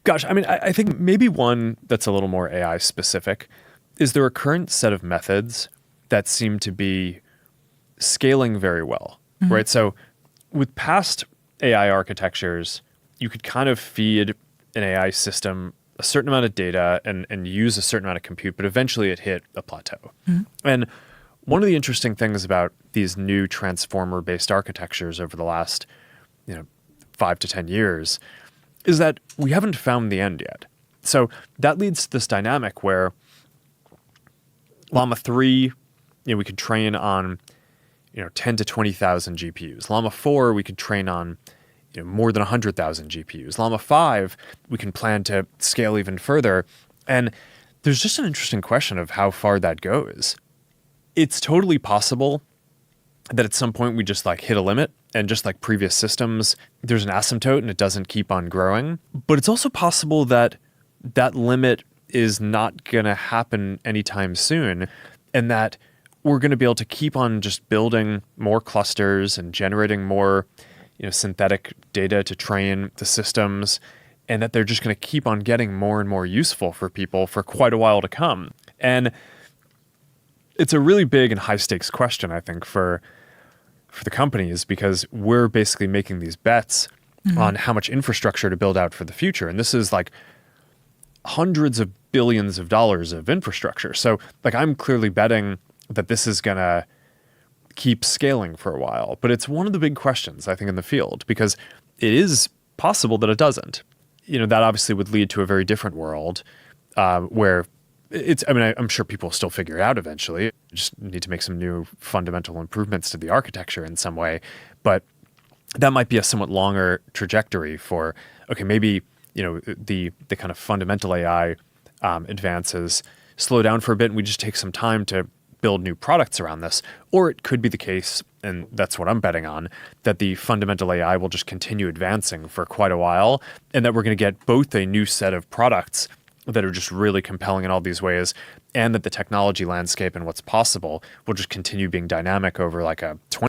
Gosh, I mean, I think maybe one that's a little more AI specific is there a current set of methods that seem to be scaling very well, right? So with past AI architectures, you could kind of feed an AI system a certain amount of data and use a certain amount of compute, but eventually it hit a plateau. And one of the interesting things about these new transformer-based architectures over the last, 5 to 10 years is that we haven't found the end yet. So that leads to this dynamic where Llama 3, we could train on 10 to 20,000 GPUs. Llama 4, we could train on more than 100,000 GPUs. Llama 5, we can plan to scale even further. And there's just an interesting question of how far that goes. It's totally possible that at some point we just hit a limit, and just like previous systems, there's an asymptote and it doesn't keep on growing. But it's also possible that that limit is not going to happen anytime soon, and that we're going to be able to keep on just building more clusters and generating more synthetic data to train the systems, and that they're just going to keep on getting more and more useful for people for quite a while to come. And it's a really big and high stakes question, I think, for the companies, because we're basically making these bets on how much infrastructure to build out for the future. And this is like hundreds of billions of dollars of infrastructure. So I'm clearly betting that this is going to keep scaling for a while. But it's one of the big questions, I think, in the field, because it is possible that it doesn't. That obviously would lead to a very different world where I'm sure people will still figure it out eventually. You just need to make some new fundamental improvements to the architecture in some way. But that might be a somewhat longer trajectory for, okay, maybe, the kind of fundamental AI advances slow down for a bit and we just take some time to build new products around this. Or it could be the case, and that's what I'm betting on, that the fundamental AI will just continue advancing for quite a while, and that we're going to get both a new set of products that are just really compelling in all these ways, and that the technology landscape and what's possible will just continue being dynamic over like a 20